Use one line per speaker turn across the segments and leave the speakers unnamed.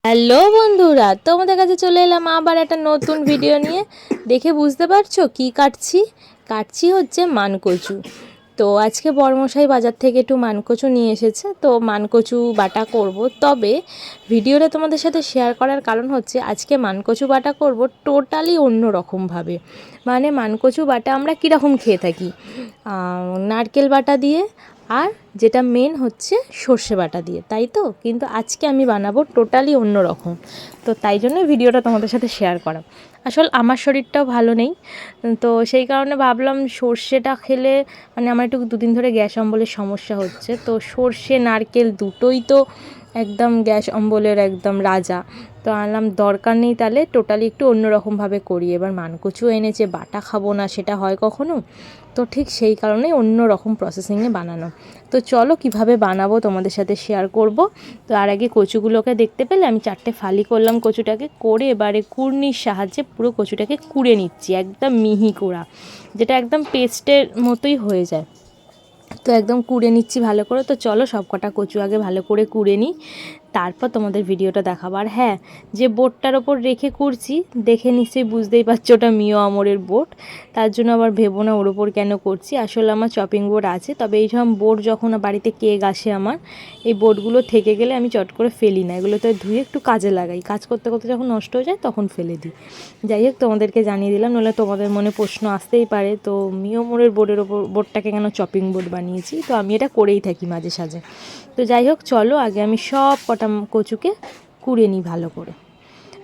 Hello বন্ধুরা, তোমাদের কাছে চলে এলাম আবার একটা নতুন ভিডিও নিয়ে। দেখে বুঝতে পারছো কি কাটছি হচ্ছে মানকচু। তো আজকে বড়মশাই বাজার থেকে একটু মানকচু নিয়ে এসেছে, তো মানকচু বাটা করব। তবে ভিডিওটা তোমাদের সাথে শেয়ার করার কারণ হচ্ছে আজকে মানকচু বাটা করব টোটালি অন্য রকমভাবে। মানে মানকচু বাটা আমরা কীরকম খেয়ে থাকি, নারকেল বাটা দিয়ে, আর যেটা মেন হচ্ছে সর্ষে বাটা দিয়ে, তাই তো। কিন্তু আজকে আমি বানাবো টোটালি অন্য রকম। তো তাই জন্য ভিডিওটা তোমাদের সাথে শেয়ার করা। আসলে আমার শরীরটাও ভালো নেই, তো সেই কারণে ভাবলাম সর্ষেটা খেলে মানে আমার একটু দুদিন ধরে গ্যাস অম্বলের সমস্যা হচ্ছে। তো সর্ষে নারকেল দুটোই তো একদম গ্যাস অম্বলের একদম রাজা। তো আনলাম দরকার নেই, তাহলে টোটালি একটু অন্যরকমভাবে করি। এবার মানকচু এনেছে, বাটা খাবো না সেটা হয় কখনো? তো ঠিক সেই কারণেই অন্য রকম প্রসেসিংয়ে বানানো। তো চলো কিভাবে বানাবো তোমাদের সাথে শেয়ার করব। তো আর আগে কচুগুলোকে দেখতে পেলে আমি 4টে ফালি করলাম কচুটাকে, করে এবারে কুড়নির সাহায্যে পুরো কচুটাকে কুড়ে নিচ্ছি, একদম মিহি কুড়া, যেটা একদম পেস্টের মতোই হয়ে যায়। তো একদম কুড়ে নিচ্ছি ভালো করে। তো চলো সব কটা কচু আগে ভালো করে কুড়ে নিই, তারপর তোমাদের ভিডিওটা দেখাবো। আর হ্যাঁ, যে বোটটার ওপর রেখে করছি, দেখে নিশ্চয়ই বুঝতেই পারছো ওটা মিও আমরের বোট। তার জন্য আবার ভেবো না ওর ওপর কেন করছি, আসলে আমার চপিং বোর্ড আছে। তবে এই সব বোর্ড যখন বাড়িতে কেক আসে আমার, এই বোর্ডগুলো থেকে গেলে আমি চট করে ফেলি না, এগুলো তো ধুয়ে একটু কাজে লাগাই, কাজ করতে করতে যখন নষ্ট হয়ে যায় তখন ফেলে দিই। যাই হোক, তোমাদেরকে জানিয়ে দিলাম, নইলে তোমাদের মনে প্রশ্ন আসতেই পারে তো মিও আমরের বোর্ডের ওপর বোর্ডটাকে কেন চপিং বোর্ড বানিয়েছি। তো আমি এটা করেই থাকি মাঝে সাঝে। তো যাই হোক, চলো আগে আমি সব কটা কচুকে কুড়ে নিই ভালো করে।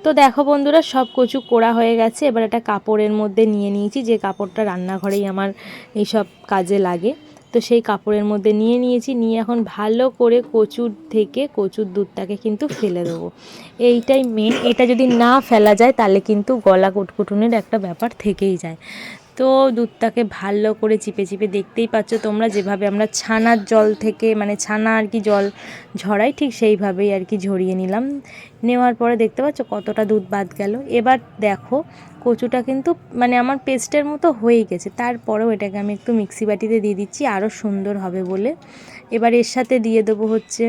তো দেখো বন্ধুরা, সব কচু কোড়া হয়ে গেছে। এবার একটা কাপড়ের মধ্যে নিয়ে নিয়েছি, যে কাপড়টা রান্নাঘরেই আমার এইসব কাজে লাগে। তো সেই কাপড়ের মধ্যে নিয়ে নিয়েছি, নিয়ে এখন ভালো করে কচুর থেকে কচুর দুধটাকে কিন্তু ফেলে দেবো। এইটাই মেন, এটা যদি না ফেলা যায় তাহলে কিন্তু গলা কুটকুটুনের একটা ব্যাপার থেকেই যায়। তো দুধটাকে ভালো করে চিপে চিপে, দেখতেই পাচ্ছ তোমরা, যেভাবে আমরা ছানার জল থেকে মানে ছানা আর কি জল ঝরাই, ঠিক সেইভাবেই আর কি ঝরিয়ে নিলাম। নেওয়ার পরে দেখতে পাচ্ছ কতটা দুধ বাদ গেল। এবার দেখো কচুটা কিন্তু মানে আমার পেস্টের মতো হয়েই গেছে, তারপরেও এটাকে আমি একটু মিক্সি বাটিতে দিয়ে দিচ্ছি আরও সুন্দর হবে বলে। এবার এর সাথে দিয়ে দেবো হচ্ছে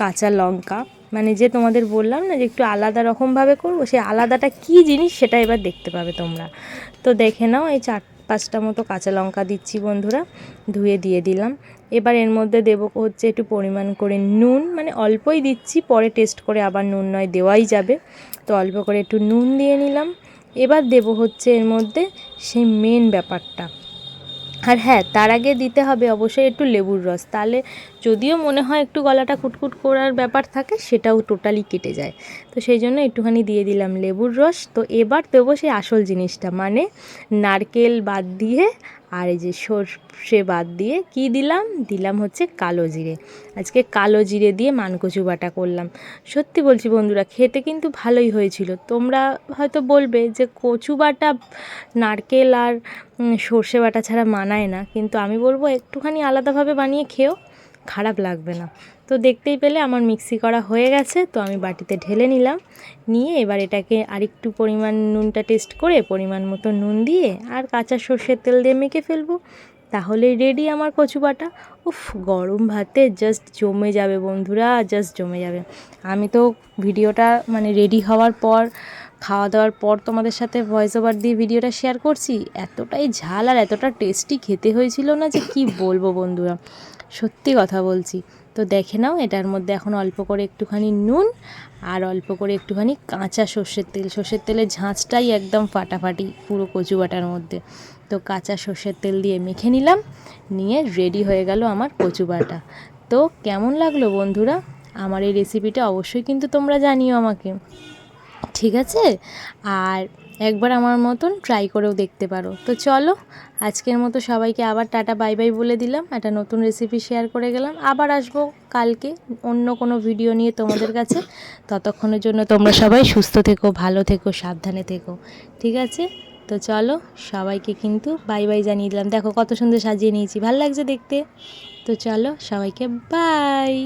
কাঁচা লঙ্কা, মানে যে তোমাদের বললাম না যে একটু আলাদা রকমভাবে করবো, সেই আলাদাটা কী জিনিস সেটা এবার দেখতে পাবে তোমরা। তো দেখে নাও, এই 4-5টা মতো কাঁচা লঙ্কা দিচ্ছি বন্ধুরা, ধুয়ে দিয়ে দিলাম। এবার এর মধ্যে দেবো হচ্ছে একটু পরিমাণ করে নুন, মানে অল্পই দিচ্ছি, পরে টেস্ট করে আবার নুন নয় দেওয়াই যাবে। তো অল্প করে একটু নুন দিয়ে নিলাম। এবার দেবো হচ্ছে এর মধ্যে সেই মেন ব্যাপারটা। আর হ্যাঁ, তার আগে দিতে হবে অবশ্যই একটু লেবুর রস, তাহলে যদিও মনে হয় একটু গলাটা কুটকুট করার ব্যাপার থাকে, সেটাও টোটালি কেটে যায়। তো সেই জন্য একটুখানি দিয়ে দিলাম লেবুর রস। তো এবার দেবো সেই আসল জিনিসটা, মানে নারকেল বাদ দিয়ে আর এই যে সর্ষে বাদ দিয়ে কি দিলাম হচ্ছে কালো জিরে। আজকে কালো জিরে দিয়ে মানকচু বাটা করলাম। সত্যি বলছি বন্ধুরা, খেতে কিন্তু ভালোই হয়েছিল। তোমরা হয়তো বলবে যে কচু বাটা নারকেল আর সর্ষে বাটা ছাড়া মানায় না, কিন্তু আমি বলবো একটুখানি আলাদাভাবে বানিয়ে খেও, খারাপ লাগবে না। তো দেখতেই পেলে আমার মিক্সি করা হয়ে গেছে, তো আমি বাটিতে ঢেলে নিলাম। নিয়ে এবার এটাকে আরেকটু পরিমাণ নুনটা টেস্ট করে পরিমাণ মতো নুন দিয়ে আর কাঁচা সর্ষের তেল দিয়ে মেখে ফেলবো, তাহলেই রেডি আমার কচু বাটা। উফ, গরম ভাতে জাস্ট জমে যাবে বন্ধুরা, জাস্ট জমে যাবে। আমি তো ভিডিওটা মানে রেডি হওয়ার পর, খাওয়া দাওয়ার পর তোমাদের সাথে ভয়েস ওভার দিয়ে ভিডিওটা শেয়ার করছি। এতটাই ঝাল আর এতটা টেস্টি খেতে হয়েছিল না যে কি বলবো বন্ধুরা, সত্যি কথা বলছি। তো দেখে নাও, এটার মধ্যে এখন অল্প করে একটুখানি নুন আর অল্প করে একটুখানি কাঁচা সর্ষের তেলের ঝাঁঝটাই একদম ফাটাফাটি পুরো কচু বাটার মধ্যে। তো কাঁচা সর্ষের তেল দিয়ে মেখে নিলাম, নিয়ে রেডি হয়ে গেল আমার কচু বাটা। তো কেমন লাগলো বন্ধুরা আমার এই রেসিপিটা, অবশ্যই কিন্তু তোমরা জানিও আমাকে, ঠিক আছে? আর একবার আমার মতন ট্রাই করেও দেখতে পারো। তো চলো, আজকের মতো সবাইকে আবার টাটা বাই বাই বলে দিলাম, একটা নতুন রেসিপি শেয়ার করে গেলাম। আবার আসবো কালকে অন্য কোনো ভিডিও নিয়ে তোমাদের কাছে। ততক্ষণের জন্য তোমরা সবাই সুস্থ থেকো, ভালো থেকো, সাবধানে থেকো, ঠিক আছে? তো চলো, সবাইকে কিন্তু বাই বাই জানিয়ে দিলাম। দেখো কত সুন্দর সাজিয়ে নিয়েছি, ভালো লাগছে দেখতে। তো চলো সবাইকে বাই।